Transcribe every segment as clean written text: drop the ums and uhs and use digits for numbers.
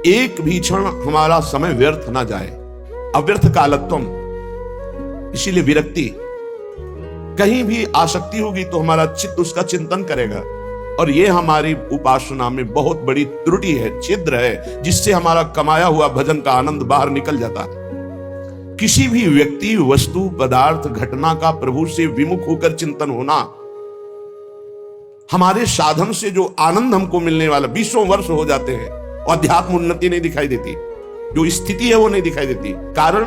एक भी क्षण हमारा समय व्यर्थ ना जाए। अव्यर्थ कालत्वम, इसीलिए विरक्ति, कहीं भी आसक्ति होगी तो हमारा चित्त उसका चिंतन करेगा, और यह हमारी उपासना में बहुत बड़ी त्रुटि है, छिद्र है, जिससे हमारा कमाया हुआ भजन का आनंद बाहर निकल जाता है। किसी भी व्यक्ति, वस्तु, पदार्थ, घटना का प्रभु से विमुख होकर चिंतन होना, हमारे साधन से जो आनंद हमको मिलने वाला, 20 वर्ष हो जाते हैं, अध्यात्म उन्नति नहीं दिखाई देती, जो स्थिति है वो नहीं दिखाई देती। कारण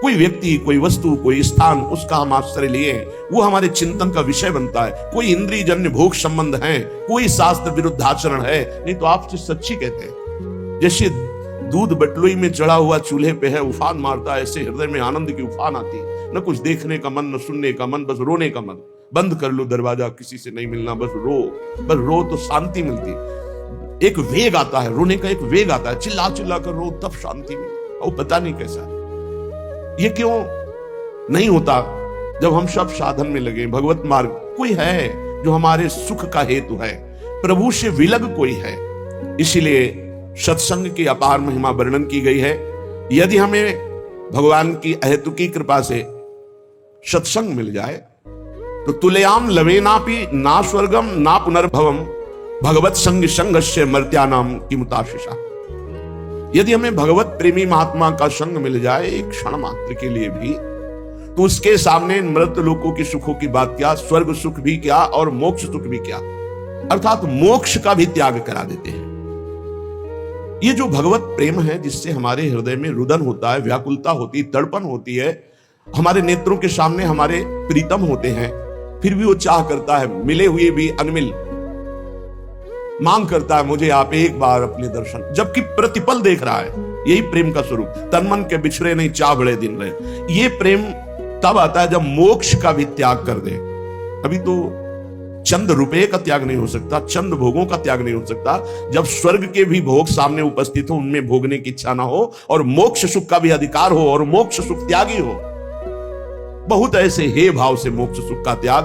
कोई व्यक्ति, कोई वस्तु, कोई स्थान, उसका हम आश्रय लिए हैं, वो हमारे चिंतन का विषय बनता है। कोई इंद्रिय जन्य भोग संबंध है, कोई शास्त्र विरुद्ध आचरण है, नहीं तो आपसे सच्ची कहते हैं। जैसे दूध बटलोई में चढ़ा हुआ चूल्हे पे है, उफान मारता है, ऐसे हृदय में आनंद की उफान आती है। न कुछ देखने का मन, न सुनने का मन, बस रोने का मन। बंद कर लो दरवाजा, किसी से नहीं मिलना, बस रो तो शांति मिलती। एक वेग आता है, रोने का एक वेग आता है, चिल्ला चिल्ला कर रो तब शांति मिलती। और पता नहीं कैसा, ये क्यों नहीं होता? जब हम सब साधन में लगे, भगवत मार्ग, कोई है जो हमारे सुख का हेतु है, प्रभु से विलग कोई है। इसीलिए सत्संग की अपार महिमा वर्णन की गई है। यदि हमें भगवान की अहेतुकी कृपा से सत्संग मिल जाए तो तुलयाम लवेनापि ना स्वर्गम ना पुनर्भवम भगवत संग संगस्य मर्त्यानाम किमुताशिषा। यदि हमें भगवत प्रेमी महात्मा का संग मिल जाए एक क्षण मात्र के लिए भी, तो उसके सामने मृत लोकों की सुखों की बात क्या, स्वर्ग सुख भी क्या और मोक्ष सुख भी क्या, अर्थात मोक्ष का भी त्याग करा देते हैं। ये जो भगवत प्रेम है, जिससे हमारे हृदय में रुदन होता है, व्याकुलता होती है, तड़पन होती है, हमारे नेत्रों के सामने हमारे प्रीतम होते हैं, फिर भी वो चाह करता है, मिले हुए भी अनमिल मांग करता है, मुझे आप एक बार अपने दर्शन, जबकि प्रतिपल देख रहा है। यही प्रेम का स्वरूप, तन मन के बिछड़े नहीं, चाह बड़े दिन रहे। ये प्रेम तब आता है जब मोक्ष का भी त्याग कर दे। अभी तो चंद रुपए का त्याग नहीं हो सकता, चंद भोगों का त्याग नहीं हो सकता, जब स्वर्ग के भी भोग सामने उपस्थित हो, उनमें भोगने की इच्छा ना हो, और मोक्ष सुख का भी अधिकार हो, और मोक्ष सुख त्यागी हो। बहुत ऐसे हे भाव से मोक्ष सुख का त्याग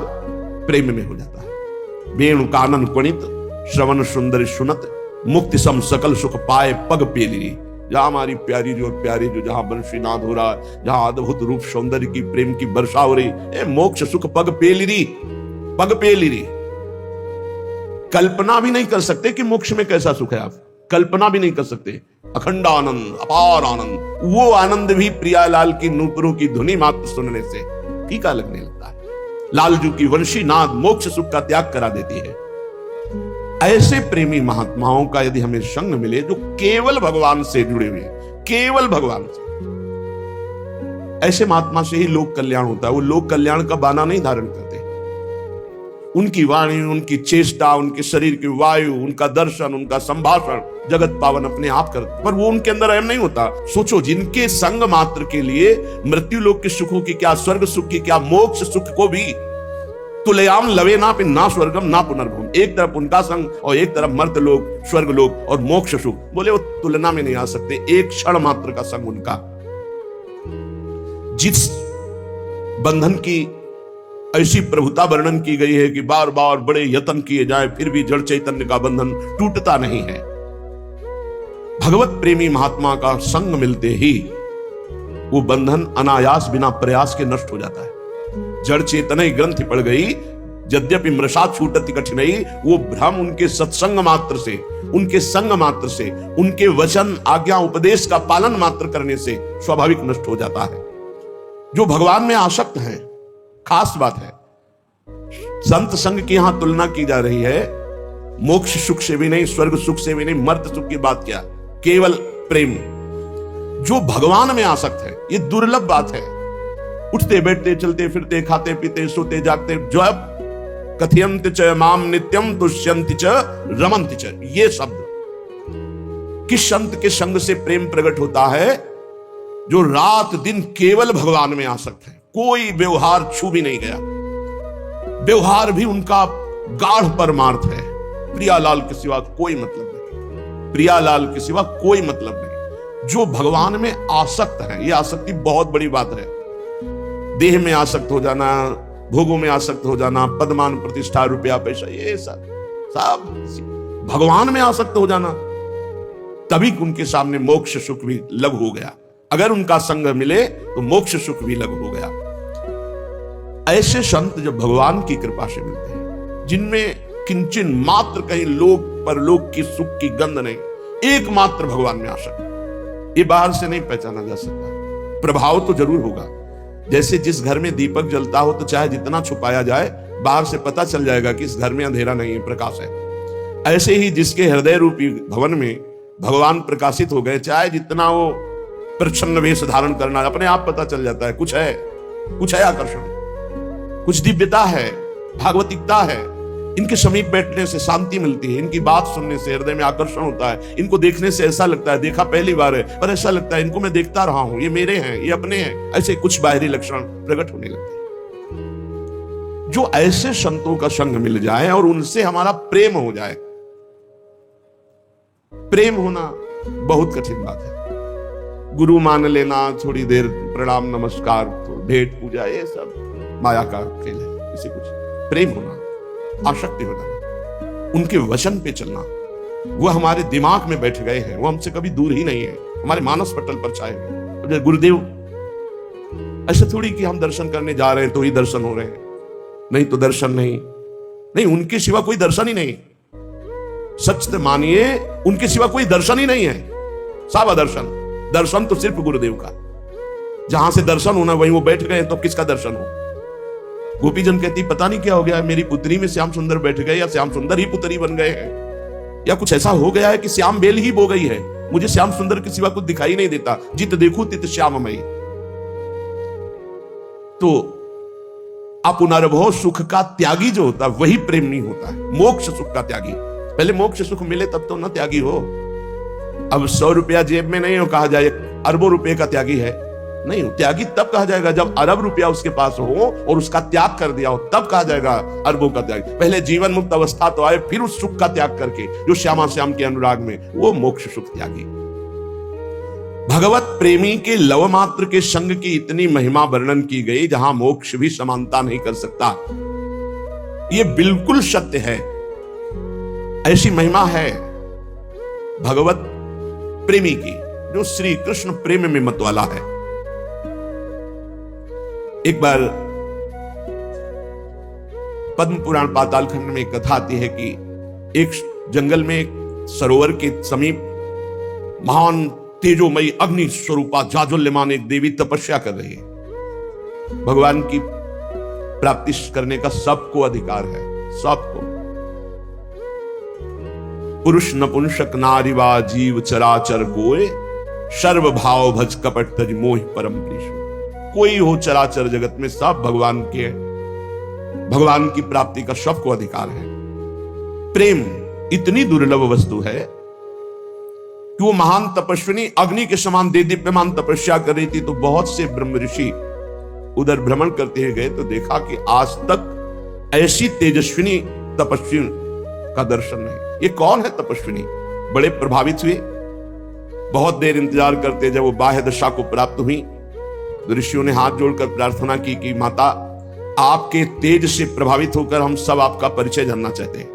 प्रेम में हो जाता है। वेणु कानन कुणित श्रवण सुंदर सुनत मुक्ति सम सकल सुख पाए पग पेली। जहां हमारी प्यारी जो प्यारी जो जहां वंशीनाद हो रहा है, जहां अद्भुत रूप सौंदर्य की प्रेम की वर्षा हो रही, मोक्ष सुख पग पेली, पग पेली। कल्पना भी नहीं कर सकते कि मोक्ष में कैसा सुख है, आप कल्पना भी नहीं कर सकते। अखंड आनंद, अपार आनंद, वो आनंद भी प्रियालाल की नूपुरों की धुनी मात्र सुनने से फीका लगने लगता है। लालजू की वंशी नाद मोक्ष सुख का त्याग करा देती है। ऐसे प्रेमी महात्माओं का यदि हमें संग मिले जो केवल भगवान से जुड़े हुए, केवल भगवान से, ऐसे महात्मा से ही लोक कल्याण होता है। वो लोक कल्याण का बाना नहीं धारण करते। उनकी वाणी, उनकी चेष्टा, उनके शरीर की वायु, उनका दर्शन, उनका संभाषण जगत पावन अपने आप करते, पर वो उनके अंदर अहम नहीं होता। सोचो, जिनके संग मात्र के लिए मृत्यु लोक के सुखों की क्या, स्वर्ग सुख की क्या, मोक्ष सुख को भी तुलयाम लवे ना स्वर्गम ना पुनर्भूम, एक तरफ उनका संग और एक तरफ मर्त्य लोक, स्वर्ग लोक और मोक्ष सुख, बोले वो तुलना में नहीं आ सकते। एक क्षण मात्र का संग उनका। जिस बंधन की ऐसी प्रभुता वर्णन की गई है कि बार बार बड़े यत्न किए जाए फिर भी जड़ चैतन्य का बंधन टूटता नहीं है। भगवत प्रेमी महात्मा का संग मिलते ही वो बंधन अनायास बिना प्रयास के नष्ट हो जाता है। जड़ चेतन ग्रंथि पड़ गई, यद्यपि मृषा छूटति कठिनाई, वो भ्रम उनके सत्संग मात्र से, उनके संग मात्र से, उनके वचन आज्ञा उपदेश का पालन मात्र करने से स्वाभाविक नष्ट हो जाता है। जो भगवान में आसक्त हैं, खास बात है, संत संग की यहां तुलना की जा रही है, मोक्ष सुख से भी नहीं, स्वर्ग सुख से भी नहीं, मर्त्य सुख की बात क्या, केवल प्रेम। जो भगवान में आसक्त है, ये दुर्लभ बात है। उठते बैठते चलते फिरते खाते पीते सोते जागते, जब कथयंत च माम नित्यम दुष्यंति च रमंति च, ये शब्द किस संत के संग से प्रेम प्रकट होता है? जो रात दिन केवल भगवान में आसक्त है, कोई व्यवहार छू भी नहीं गया, व्यवहार भी उनका गाढ़ परमार्थ है। प्रियालाल के सिवा कोई मतलब नहीं, प्रियालाल के सिवा कोई मतलब नहीं। जो भगवान में आसक्त है, ये आसक्ति बहुत बड़ी बात है। देह में आसक्त हो जाना, भोगों में आसक्त हो जाना, पदमान प्रतिष्ठा रुपया पैसा, ये सब भगवान में आसक्त हो जाना, तभी उनके सामने मोक्ष सुख भी लघु हो गया। अगर उनका संग मिले तो मोक्ष सुख भी लघु हो गया। ऐसे संत जब भगवान की कृपा से मिलते हैं, जिनमें किंचन मात्र कहीं लोक परलोक की सुख की गंध नहीं, एकमात्र भगवान में आसक्त, ये बाहर से नहीं पहचाना जा सकता। प्रभाव तो जरूर होगा। जैसे जिस घर में दीपक जलता हो तो चाहे जितना छुपाया जाए, बाहर से पता चल जाएगा कि इस घर में अंधेरा नहीं है, प्रकाश है। ऐसे ही जिसके हृदय रूपी भवन में भगवान प्रकाशित हो गए, चाहे जितना वो प्रच्छन्न वेश धारण करना, अपने आप पता चल जाता है कुछ है आकर्षण, कुछ दिव्यता है, भागवतिकता है। इनके समीप बैठने से शांति मिलती है, इनकी बात सुनने से हृदय में आकर्षण होता है, इनको देखने से ऐसा लगता है देखा पहली बार है, पर ऐसा लगता है इनको मैं देखता रहा हूं, ये मेरे हैं, ये अपने हैं। ऐसे कुछ बाहरी लक्षण प्रकट होने लगते हैं। जो ऐसे संतों का संग मिल जाए और उनसे हमारा प्रेम हो जाए, प्रेम होना बहुत कठिन बात है। गुरु मान लेना, थोड़ी देर प्रणाम नमस्कार, भेंट पूजा, ये सब माया का खेल है। किसी कुछ प्रेम होना, आसक्ति हो जाना, उनके वचन पे चलना, वो हमारे दिमाग में बैठ गए हैं, वो हमसे कभी दूर ही नहीं है, हमारे मानस पटल पर छाए हुए। गुरुदेव ऐसा थोड़ी कि हम दर्शन करने जा रहे हैं तो ही दर्शन हो रहे हैं, नहीं तो दर्शन नहीं, उनके सिवा कोई दर्शन ही नहीं। सच से मानिए, उनके सिवा कोई दर्शन ही नहीं है। सावा दर्शन तो सिर्फ गुरुदेव का। जहां से दर्शन होना वहीं वो बैठ गए, तो किसका दर्शन हो? गोपीजन कहती पता नहीं क्या हो गया, मेरी पुत्री में श्याम सुंदर बैठ गए, या श्याम सुंदर ही पुत्री बन गए हैं, या कुछ ऐसा हो गया है कि श्याम बेल ही बो गई है, मुझे श्याम सुंदर के सिवा कुछ दिखाई नहीं देता, जित देखूं तित श्याममयी। तो अपुनर्भव सुख का त्यागी जो होता है वही प्रेम नहीं होता है, मोक्ष सुख का त्यागी। पहले मोक्ष सुख मिले तब तो न त्यागी हो। अब 100 रुपया जेब में नहीं हो कहा जाए अरबों रुपए का त्यागी है, नहीं, त्यागी तब कहा जाएगा जब अरब रुपया उसके पास हो और उसका त्याग कर दिया हो, तब कहा जाएगा अरबों का त्याग। पहले जीवन मुक्त अवस्था तो आए, फिर उस सुख का त्याग करके जो श्यामा श्याम के अनुराग में, वो मोक्ष सुख त्यागी। भगवत प्रेमी के लव मात्र के संग की इतनी महिमा वर्णन की गई, जहां मोक्ष भी समानता नहीं कर सकता। ये बिल्कुल सत्य है, ऐसी महिमा है भगवत प्रेमी की, जो श्री कृष्ण प्रेम में मतवाला है। एक बार पद्म पुराण पाताल खंड में एक कथा आती है कि एक जंगल में एक सरोवर के समीप महान तेजोमयी अग्नि स्वरूपा जाज्वल्यमान एक देवी तपस्या कर रही है। भगवान की प्राप्ति करने का सबको अधिकार है, सबको। पुरुष नपुंसक नारी वा जीव चराचर कोय, सर्व भाव भज कपट तज मोह परम प्रीशु। कोई हो चराचर जगत में, सब भगवान के, भगवान की प्राप्ति का सबको अधिकार है। प्रेम इतनी दुर्लभ वस्तु है कि वो महान तपस्विनी अग्नि के समान देदीप्यमान तपस्या कर रही थी, तो बहुत से ब्रह्म ऋषि उधर भ्रमण करते हुए गए तो देखा कि आज तक ऐसी तेजस्विनी तपस्वी का दर्शन नहीं। ये कौन है तपस्विनी? बड़े प्रभावित हुए, बहुत देर इंतजार करते, जब वो बाह्य दशा को प्राप्त हुई तो ऋषियों ने हाथ जोड़कर प्रार्थना की कि माता, आपके तेज से प्रभावित होकर हम सब आपका परिचय जानना चाहते हैं।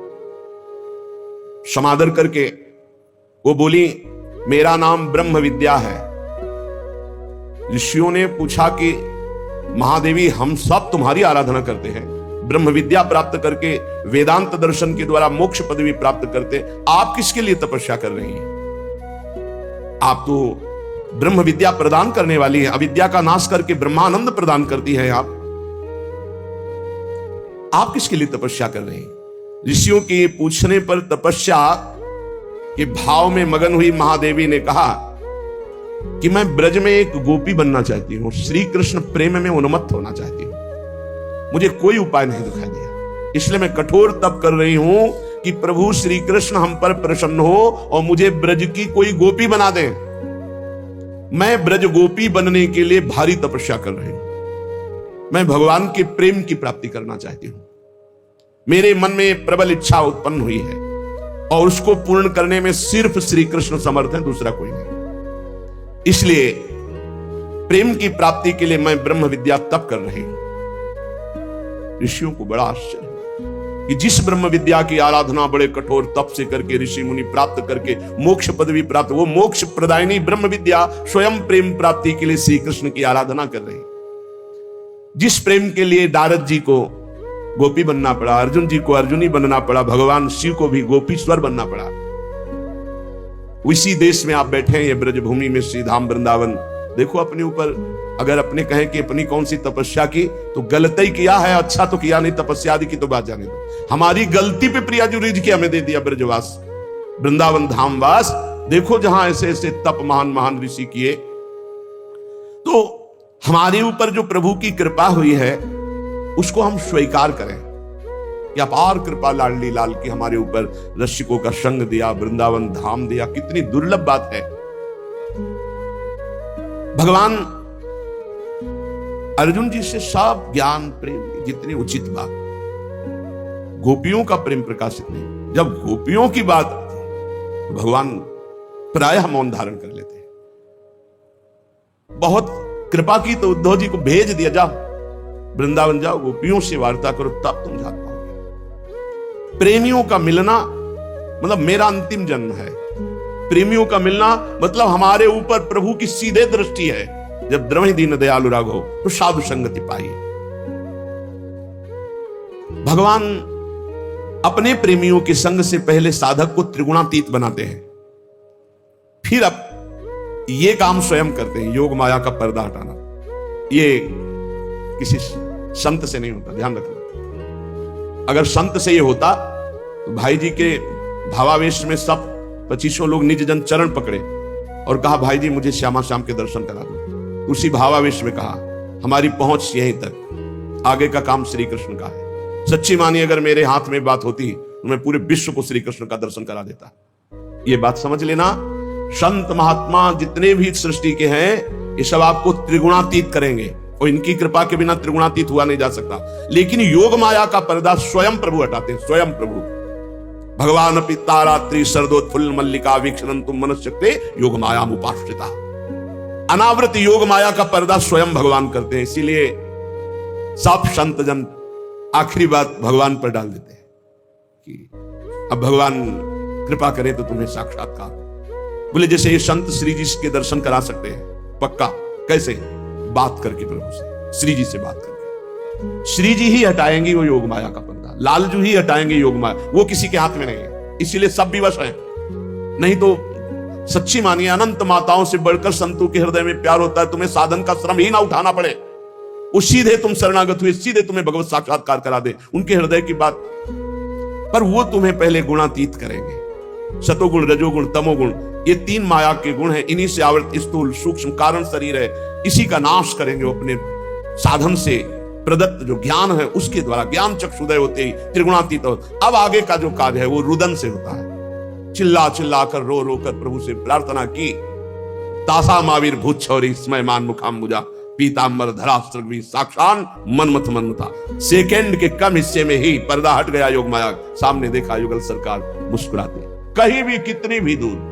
समादर करके वो बोली, मेरा नाम ब्रह्म विद्या है। ऋषियों ने पूछा कि महादेवी, हम सब तुम्हारी आराधना करते हैं, ब्रह्म विद्या प्राप्त करके वेदांत दर्शन के द्वारा मोक्ष पदवी प्राप्त करते, आप किसके लिए तपस्या कर रही हैं? आप तो ब्रह्म विद्या प्रदान करने वाली है, अविद्या का नाश करके ब्रह्मानंद प्रदान करती है। आप किसके लिए तपस्या कर रहे हैं? ऋषियों के पूछने पर तपस्या के भाव में मगन हुई महादेवी ने कहा कि मैं ब्रज में एक गोपी बनना चाहती हूं, श्री कृष्ण प्रेम में उन्मत्त होना चाहती हूं। मुझे कोई उपाय नहीं दिखाई दिया, इसलिए मैं कठोर तप कर रही हूं कि प्रभु श्री कृष्ण हम पर प्रसन्न हो और मुझे ब्रज की कोई गोपी बना दे। मैं ब्रज गोपी बनने के लिए भारी तपस्या कर रही हूं। मैं भगवान के प्रेम की प्राप्ति करना चाहती हूं। मेरे मन में प्रबल इच्छा उत्पन्न हुई है और उसको पूर्ण करने में सिर्फ श्री कृष्ण समर्थ है, दूसरा कोई नहीं। इसलिए प्रेम की प्राप्ति के लिए मैं ब्रह्म विद्या तप कर रही हूं। ऋषियों को बड़ा आश्चर्य हुआ। कि जिस ब्रह्म विद्या की आराधना बड़े कठोर तप से करके ऋषि मुनि प्राप्त करके मोक्ष पदवी प्राप्त, वो मोक्ष प्रदायिनी ब्रह्म विद्या स्वयं प्रेम प्राप्ति के लिए श्री कृष्ण की आराधना कर रहे हैं। जिस प्रेम के लिए नारद जी को गोपी बनना पड़ा, अर्जुन जी को अर्जुनी बनना पड़ा, भगवान शिव को भी गोपीश्वर बनना पड़ा। उसी देश में आप बैठे हैं, ये ब्रजभूमि में श्री धाम वृंदावन। देखो अपने ऊपर, अगर अपने कहें कि अपनी कौन सी तपस्या की, तो गलत ही किया है, अच्छा तो किया नहीं। तपस्या आदि की तो बात जाने दो, हमारी गलती पे प्रिया जी रिझ के हमें दे दिया ब्रजवास, वृंदावन धामवास। देखो जहां ऐसे ऐसे तप महान महान ऋषि किए। तो हमारे ऊपर जो प्रभु की कृपा हुई है उसको हम स्वीकार करें कि अपार कृपा लाडली लाल की हमारे ऊपर, रसिकों का संग दिया, वृंदावन धाम दिया। कितनी दुर्लभ बात है। भगवान अर्जुन जी से सब ज्ञान प्रेम जितनी उचित बात, गोपियों का प्रेम प्रकाशित नहीं। जब गोपियों की बात तो भगवान प्रायः मौन धारण कर लेते हैं। बहुत कृपा की तो उद्धव जी को भेज दिया, जाओ वृंदावन जाओ, गोपियों से वार्ता करो, तब तुम जान पाओगे। प्रेमियों का मिलना मतलब मेरा अंतिम जन्म है। प्रेमियों का मिलना मतलब हमारे ऊपर प्रभु की सीधे दृष्टि है। जब द्रवहि दीन दयालु राघव तो साधु संगति पाई। भगवान अपने प्रेमियों के संग से पहले साधक को त्रिगुणातीत बनाते हैं, फिर अब ये काम स्वयं करते हैं, योग माया का पर्दा हटाना। ये किसी संत से नहीं होता, ध्यान रखना। अगर संत से ये होता तो भाई जी के भावावेश में सब 25 लोग निज जन चरण पकड़े और कहा, भाई जी मुझे श्यामा श्याम के दर्शन करा दो। उसी भावावेश में कहा, हमारी पहुंच यहीं तक, आगे का काम श्री कृष्ण का है। सच्ची मानी अगर मेरे हाथ में बात होती तो मैं पूरे विश्व को श्री कृष्ण का दर्शन करा देता। ये बात समझ लेना। संत महात्मा जितने भी सृष्टि के हैं, ये सब आपको त्रिगुणातीत करेंगे और इनकी कृपा के बिना त्रिगुणातीत हुआ नहीं जा सकता। लेकिन योग माया का पर्दा स्वयं प्रभु हटाते हैं, स्वयं प्रभु। भगवान अपि तारात्रि शरदोत्फुल्ल मल्लिका वीक्षणन्तु मनश्शक्ते योग माया मुपाश्रिता। अनावृत योग माया का पर्दा स्वयं भगवान करते हैं। इसीलिए सब संत जन आखिरी बात भगवान पर डाल देते हैं कि अब भगवान कृपा करें तो तुम्हें साक्षात्कार। बोले जैसे ये संत श्री जी के दर्शन करा सकते हैं, पक्का। कैसे? बात करके प्रभु से, श्री जी से बात करके। श्री जी ही हटाएंगी वो योग माया का पर्दा, लालजू ही हटाएंगे योग माया, वो किसी के हाथ में नहीं है। इसीलिए सब विवश हैं। नहीं तो सच्ची मानिए, अनंत माताओं से बढ़कर संतों के हृदय में प्यार होता है। तुम्हें साधन का श्रम ही ना उठाना पड़े, वो सीधे तुम शरणागत हुए, सीधे तुम्हें भगवत साक्षात्कार करा दे, उनके हृदय की बात। पर वो तुम्हें पहले गुणातीत करेंगे। सतोगुण, रजोगुण, तमोगुण, ये 3 माया के गुण हैं। इन्हीं से आवृत स्थूल सूक्ष्म कारण शरीर है, इसी का नाश करेंगे अपने साधन से। प्रदत्त जो ज्ञान है उसके द्वारा ज्ञान चक्षुदय होते ही त्रिगुणातीत हो। अब आगे का जो कार्य है वो रुदन से होता है। चिल्ला चिल्ला कर, रो रो कर प्रभु से प्रार्थना की। तासा मावीर भूत छौरी स्मय मान मुखाम्बुजा पीतांबर धरास्त्र भी साक्षान मनमथ मनमथा। सेकंड के कम हिस्से में ही पर्दा हट गया योग माया। सामने देखा युगल सरकार मुस्कुराते, कहीं भी कितनी भी दूर।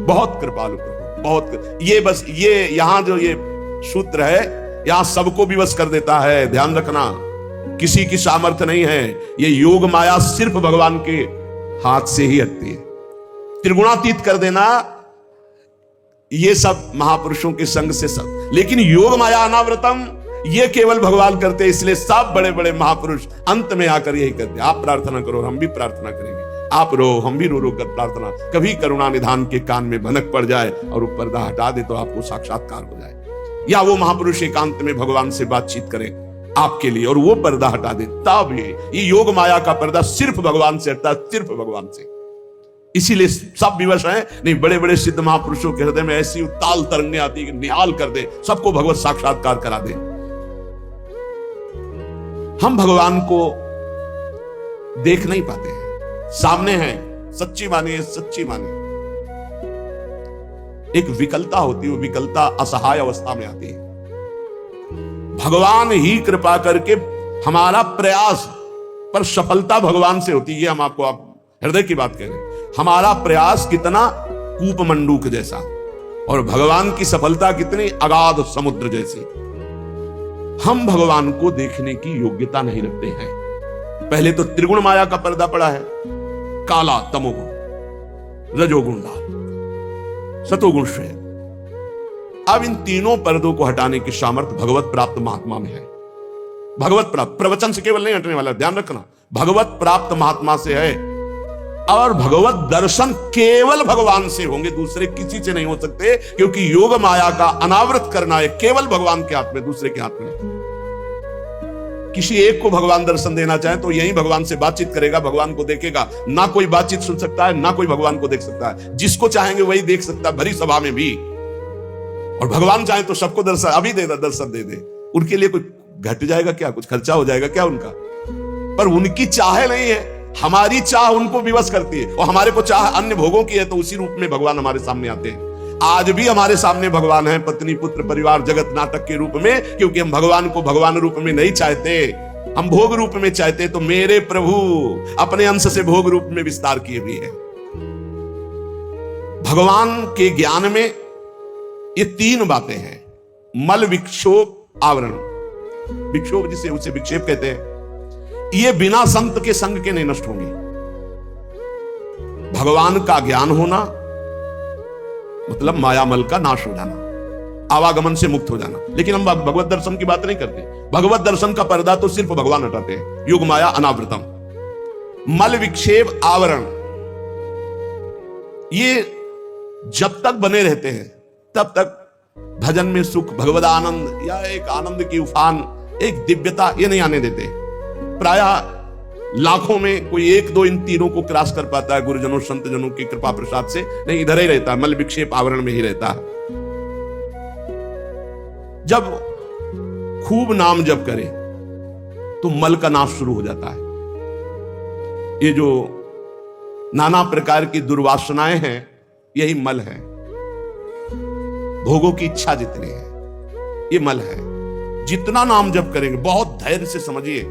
बहुत कृपालु प्रभु, बहुत। ये बस ये यहां जो ये सूत्र है, यहां सबको विवश कर देता है। ध्यान रखना, किसी की सामर्थ्य नहीं है। ये योग माया सिर्फ भगवान के हाथ से ही हटती है। त्रिगुणातीत कर देना ये सब महापुरुषों के संग से सब। लेकिन योग माया अनावृतम ये केवल भगवान करते, इसलिए सब बड़े बड़े महापुरुष अंत में आकर यही करते। आप प्रार्थना करो, हम भी प्रार्थना करेंगे। आप रो, हम भी रो रो कर प्रार्थना। कभी करुणा निधान के कान में भनक पड़ जाए और वो पर्दा हटा दे तो आपको साक्षात्कार हो जाए। या वो महापुरुष एकांत में भगवान से बातचीत करें आपके लिए और वो पर्दा हटा दे, तब ये योग माया का पर्दा सिर्फ भगवान से हटता, सिर्फ भगवान से। इसीलिए सब विवश हैं। नहीं, बड़े बड़े सिद्ध महापुरुषों के हृदय में ऐसी उताल तरंगें आती है कि निहाल कर दे, सबको भगवत साक्षात्कार करा दे। हम भगवान को देख नहीं पाते हैं, सामने हैं। सच्ची मानिए, सच्ची मानिए, एक विकलता होती है, वो विकलता असहाय अवस्था में आती है। भगवान ही कृपा करके हमारा प्रयास पर सफलता भगवान से होती है। हम आपको आप हृदय की बात कह रहे हैं। हमारा प्रयास कितना कूपमंडूक जैसा और भगवान की सफलता कितनी अगाध समुद्र जैसी। हम भगवान को देखने की योग्यता नहीं रखते हैं। पहले तो त्रिगुण माया का पर्दा पड़ा है, काला तमोगुण, रजोगुण लाल, सतोगुण श्वेत। अब इन तीनों पर्दों को हटाने की सामर्थ्य भगवत प्राप्त महात्मा में है। भगवत प्राप्त प्रवचन से केवल नहीं हटने वाला, ध्यान रखना, भगवत प्राप्त महात्मा से है। और भगवत दर्शन केवल भगवान से होंगे, दूसरे किसी से नहीं हो सकते, क्योंकि योग माया का अनावृत करना है केवल भगवान के हाथ में, दूसरे के हाथ में। किसी एक को भगवान दर्शन देना चाहे तो यही भगवान से बातचीत करेगा, भगवान को देखेगा। ना कोई बातचीत सुन सकता है, ना कोई भगवान को देख सकता है। जिसको चाहेंगे वही देख सकता है, भरी सभा में भी। और भगवान चाहे तो सबको दर्शन अभी दर्शन दे दे। उनके लिए कुछ घट जाएगा क्या, कुछ खर्चा हो जाएगा क्या उनका? पर उनकी चाह नहीं है, हमारी चाह उनको विवश करती है। और हमारे को चाह अन्य भोगों की है, तो उसी रूप में भगवान हमारे सामने आते हैं। आज भी हमारे सामने भगवान है, पत्नी पुत्र परिवार जगत नाटक के रूप में, क्योंकि हम भगवान को भगवान रूप में नहीं चाहते, हम भोग रूप में चाहते। तो मेरे प्रभु अपने अंश से भोग रूप में विस्तार किए भी है। भगवान के ज्ञान में ये तीन बातें हैं, मल विक्षोभ आवरण। विक्षोभ जिसे उसे विक्षेप कहते हैं, ये बिना संत के संग के नहीं नष्ट होंगी। भगवान का ज्ञान होना मतलब मायामल का नाश हो जाना, आवागमन से मुक्त हो जाना। लेकिन हम भगवत दर्शन की बात नहीं करते। भगवत दर्शन का पर्दा तो सिर्फ भगवान हटाते हैं, युग माया अनावृतम। मल विक्षेप आवरण, ये जब तक बने रहते हैं तब तक भजन में सुख, भगवद आनंद या एक आनंद की उफान, एक दिव्यता, ये नहीं आने देते। प्रायः लाखों में कोई एक दो इन तीनों को क्रॉस कर पाता है, गुरुजनों संत जनों की कृपा प्रसाद से। नहीं, इधर ही रहता है, मल विक्षेप आवरण में ही रहता है। जब खूब नाम जप करे तो मल का नाश शुरू हो जाता है। ये जो नाना प्रकार की दुर्वासनाएं हैं, यही मल है। भोगों की इच्छा जितनी है, ये मल है। जितना नाम जप करेंगे, बहुत धैर्य से समझिए,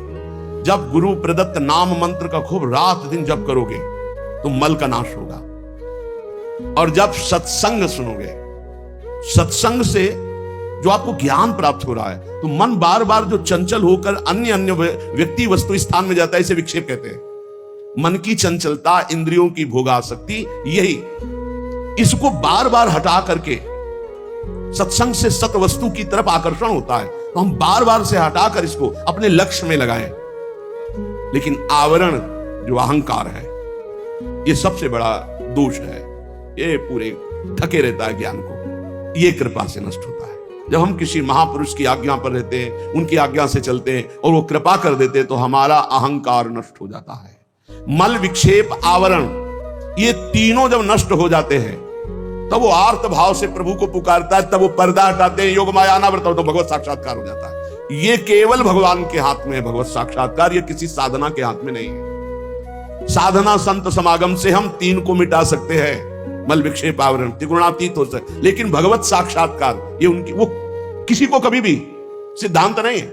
जब गुरु प्रदत्त नाम मंत्र का खूब रात दिन जप करोगे तो मल का नाश होगा। और जब सत्संग सुनोगे, सत्संग से जो आपको ज्ञान प्राप्त हो रहा है, तो मन बार बार जो चंचल होकर अन्य अन्य व्यक्ति वस्तु स्थान में जाता है, इसे विक्षेप कहते हैं। मन की चंचलता, इंद्रियों की भोगासक्ति, यही इसको बार बार हटा करके सत्संग से सत वस्तु की तरफ आकर्षण होता है। तो हम बार बार से हटाकर इसको अपने लक्ष्य में लगाएं। लेकिन आवरण जो अहंकार है, ये सबसे बड़ा दोष है। ये पूरे ढके रहता है ज्ञान को, ये कृपा से नष्ट होता है। जब हम किसी महापुरुष की आज्ञा पर रहते हैं, उनकी आज्ञा से चलते हैं और वो कृपा कर देते हैं, तो हमारा अहंकार नष्ट हो जाता है। मल विक्षेप आवरण, ये तीनों जब नष्ट हो जाते हैं, तब वो आर्त भाव से प्रभु को पुकारता है। तब वो पर्दा हटाते हैं, योग माया अनावृत हो, तो भगवत साक्षात्कार हो जाता है। ये केवल भगवान के हाथ में है भगवत साक्षात्कार, ये किसी साधना के हाथ में नहीं है। साधना संत समागम से हम तीन को मिटा सकते हैं, मल विक्षेप आवरण, त्रिगुणातीत हो सकते, लेकिन भगवत साक्षात्कार ये उनकी, वो किसी को कभी भी सिद्धांत नहीं है।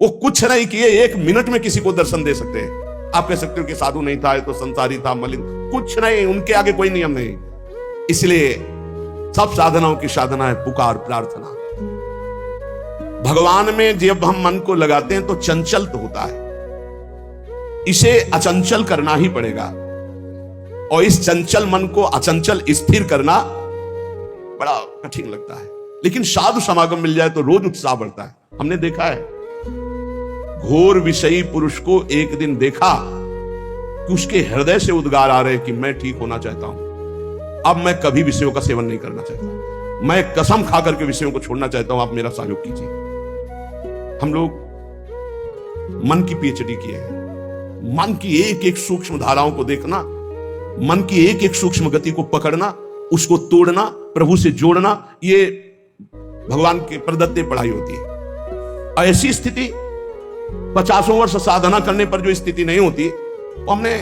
वो कुछ नहीं किए, एक मिनट में किसी को दर्शन दे सकते हैं। आप कह सकते हो कि साधु नहीं था, तो संसारी था, मलिन, कुछ नहीं, उनके आगे कोई नियम नहीं। इसलिए सब साधनाओं की साधना है पुकार, प्रार्थना। भगवान में जब हम मन को लगाते हैं तो चंचल तो होता है, इसे अचंचल करना ही पड़ेगा। और इस चंचल मन को अचंचल स्थिर करना बड़ा कठिन लगता है। लेकिन साधु समागम मिल जाए तो रोज उत्साह बढ़ता है। हमने देखा है, घोर विषयी पुरुष को एक दिन देखा कि उसके हृदय से उद्गार आ रहे कि मैं ठीक होना चाहता हूं, अब मैं कभी विषयों का सेवन नहीं करना चाहता, मैं कसम खा करके विषयों को छोड़ना चाहता हूं, आप मेरा सहयोग कीजिए। हम लोग मन की पीएचडी किए हैं, मन की एक एक सूक्ष्म धाराओं को देखना, मन की एक एक सूक्ष्म गति को पकड़ना, उसको तोड़ना, प्रभु से जोड़ना, ये भगवान के प्रदत्त पढ़ाई होती है। ऐसी स्थिति 50 वर्ष साधना करने पर जो स्थिति नहीं होती, वो हमने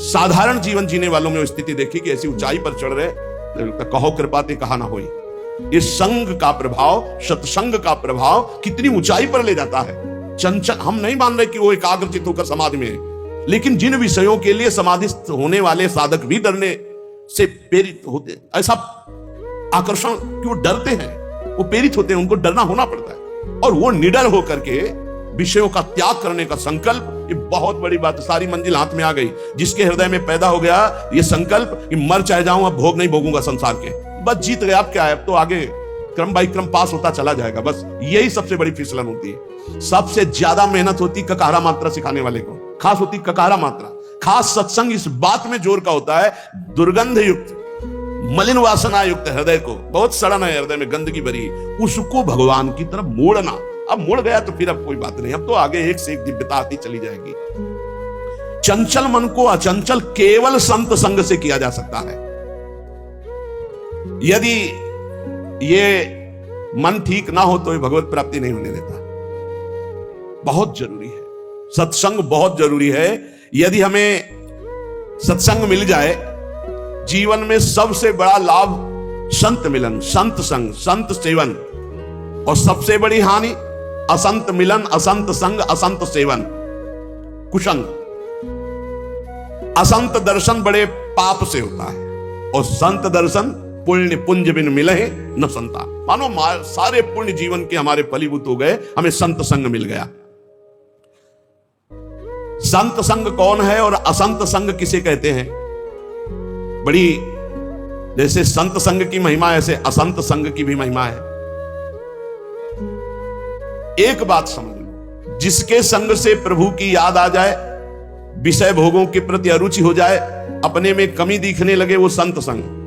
साधारण जीवन जीने वालों में वो स्थिति देखी कि ऐसी ऊंचाई पर चढ़ रहे, कहो कृपाते कहा ना होई। इस संग का प्रभाव, सत्संग का प्रभाव कितनी ऊंचाई पर ले जाता है। चंचल, हम नहीं मान रहे कि वो एकाग्रचित होकर समाधि में है, लेकिन जिन विषयों के लिए समाधिस्थ होने वाले साधक भी डरने से प्रेरित होते, ऐसा आकर्षण क्यों डरते हैं, वो प्रेरित होते हैं, उनको डरना होना पड़ता है। और वो निडर होकर के विषयों का त्याग करने का संकल्प, ये बहुत बड़ी बात है। सारी मंजिल हाथ में आ गई। जिसके हृदय में पैदा हो गया ये संकल्प कि मर चाहे जाऊं, अब भोग नहीं भोगूंगा संसार के, बस जीत गया। अब क्या है, अब तो आगे क्रम बाई क्रम पास होता चला जाएगा। बस यही सबसे बड़ी फिसलन होती है। सबसे ज्यादा मेहनत होती ककारा मात्रा सिखाने वाले को, खास होती ककारा मात्रा। खास सत्संग इस बात में जोर का होता है, दुर्गंध युक्त, मलिन वासना युक्त हृदय को, बहुत सड़न है हृदय में, गंदगी भरी, उसको भगवान की तरफ मोड़ना। अब मुड़ गया तो फिर अब कोई बात नहीं, अब तो आगे एक से एक दिव्यता आती चली जाएगी। चंचल मन को अचंचल केवल संत संग से किया जा सकता है। यदि ये मन ठीक ना हो तो ये भगवत प्राप्ति नहीं होने देता। बहुत जरूरी है सत्संग, बहुत जरूरी है। यदि हमें सत्संग मिल जाए, जीवन में सबसे बड़ा लाभ संत मिलन, संत संग, संत सेवन, और सबसे बड़ी हानि असंत मिलन, असंत संग, असंत सेवन, कुसंग। असंत दर्शन बड़े पाप से होता है और संत दर्शन पुण्य पुंज बिन मिले न संता। मानो सारे पुण्य जीवन के हमारे फलीभूत हो गए, हमें संत संग मिल गया। संत संग कौन है और असंत संग किसे कहते हैं? बड़ी, जैसे संत संग की महिमा ऐसे असंत संग की भी महिमा है। एक बात समझ लो, जिसके संग से प्रभु की याद आ जाए, विषय भोगों के प्रति अरुचि हो जाए, अपने में कमी दिखने लगे, वो संत संग।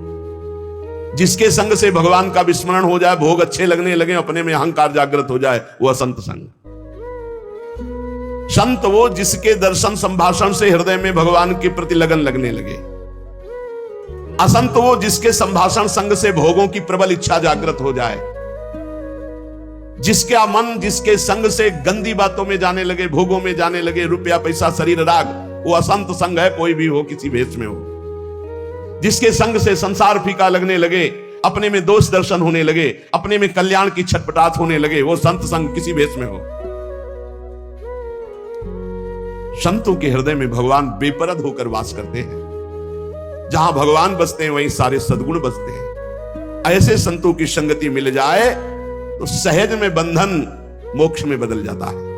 जिसके संग से भगवान का विस्मरण हो जाए, भोग अच्छे लगने लगे, अपने में अहंकार जागृत हो जाए, वो असंत संग। संत वो जिसके दर्शन संभाषण से हृदय में भगवान के प्रति लगन लगने लगे। असंत वो जिसके संभाषण संग से भोगों की प्रबल इच्छा जागृत हो जाए। जिसका मन जिसके संग से गंदी बातों में जाने लगे, भोगों में जाने लगे, रुपया पैसा शरीर राग, वो असंत संग है, कोई भी हो, किसी भेष में हो। जिसके संग से संसार फीका लगने लगे, अपने में दोष दर्शन होने लगे, अपने में कल्याण की छटपटाहट होने लगे, वो संत संग किसी भेष में हो। संतों के हृदय में भगवान बेपरद होकर वास करते हैं। जहां भगवान बसते हैं वहीं सारे सद्गुण बसते हैं। ऐसे संतों की संगति मिल जाए तो सहज में बंधन मोक्ष में बदल जाता है,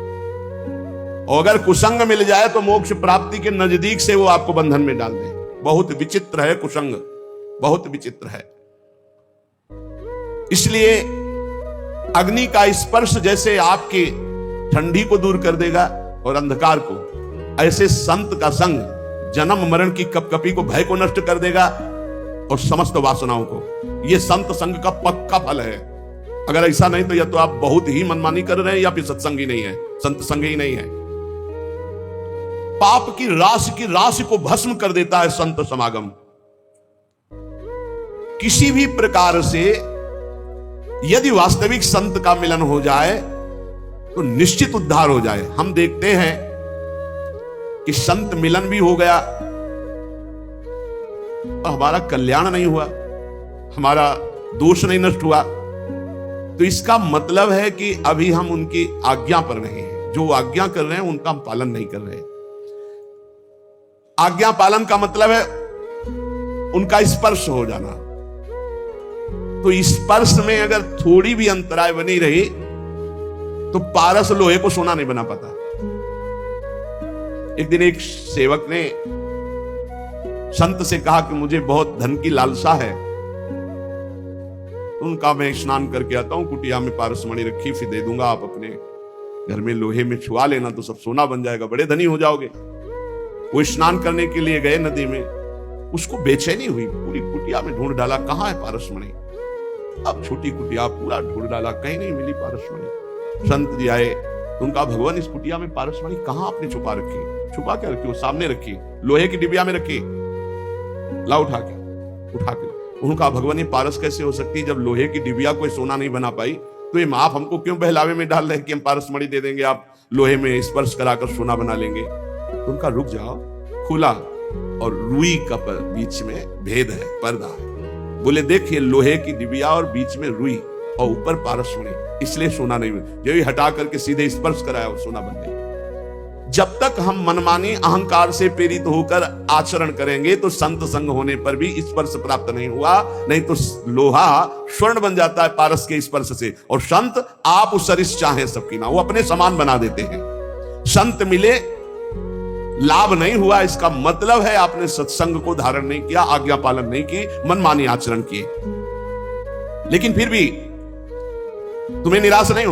और अगर कुसंग मिल जाए तो मोक्ष प्राप्ति के नजदीक से वो आपको बंधन में डाल दे। बहुत विचित्र है कुसंग, बहुत विचित्र है। इसलिए अग्नि का स्पर्श जैसे आपकी ठंडी को दूर कर देगा और अंधकार को, ऐसे संत का संग जन्म मरण की कपकपी को, भय को नष्ट कर देगा और समस्त वासनाओं को। यह संत संग का पक्का फल है। अगर ऐसा नहीं तो या तो आप बहुत ही मनमानी कर रहे हैं या फिर सत्संग ही नहीं है, संत संग ही नहीं है। पाप की राशि को भस्म कर देता है संत समागम। किसी भी प्रकार से यदि वास्तविक संत का मिलन हो जाए तो निश्चित उद्धार हो जाए। हम देखते हैं कि संत मिलन भी हो गया और हमारा कल्याण नहीं हुआ, हमारा दोष नहीं नष्ट हुआ, तो इसका मतलब है कि अभी हम उनकी आज्ञा पर नहीं हैं। जो आज्ञा कर रहे हैं उनका हम पालन नहीं कर रहे। आज्ञा पालन का मतलब है उनका स्पर्श हो जाना। तो स्पर्श में अगर थोड़ी भी अंतराय बनी रही तो पारस लोहे को सोना नहीं बना पाता। एक दिन एक सेवक ने संत से कहा कि मुझे बहुत धन की लालसा है। उनका मैं स्नान करके आता हूं, कुटिया में पारसमणि रखी, फिर दे दूंगा, आप अपने घर में लोहे में छुआ लेना तो सब सोना बन जाएगा, बड़े धनी हो जाओगे। वो स्नान करने के लिए गए नदी में, उसको बेचैनी हुई, पूरी कुटिया में ढूंढ डाला, कहां है पारसमणि। अब छोटी कुटिया पूरा ढूंढ डाला, कहीं नहीं मिली पारसमणि। संत जी आए, उनका भगवान इस कुटिया में पारसमणि कहां आपने छुपा रखी? छुपा के रखी? वो सामने रखी, लोहे की डिबिया में रखी, ला उठा के। उनका भगवान ये पारस कैसे हो सकती है? जब लोहे की डिबिया कोई सोना नहीं बना पाई तो ये आप हमको क्यों बहलावे में डाल रहे हैं कि हम पारसमणि दे देंगे, आप लोहे में स्पर्श कराकर सोना बना लेंगे। तो उनका रुक जाओ, खुला और रुई का बीच में भेद है, पर्दा है। बोले देखिए लोहे की डिबिया और बीच में रुई और ऊपर पारसमणि, इसलिए सोना नहीं, जो हटा करके सीधे स्पर्श कराया वो सोना बन गया। जब तक हम मनमानी अहंकार से प्रेरित होकर आचरण करेंगे तो संत संग होने पर भी स्पर्श प्राप्त नहीं हुआ, नहीं तो लोहा स्वर्ण बन जाता है पारस के स्पर्श से। और संत आप उसरिस चाहे सबकी ना, वो अपने समान बना देते हैं। संत मिले लाभ नहीं हुआ, इसका मतलब है आपने सत्संग को धारण नहीं किया, आज्ञा पालन नहीं की, मनमानी आचरण किए। लेकिन फिर भी तुम्हें निराश नहीं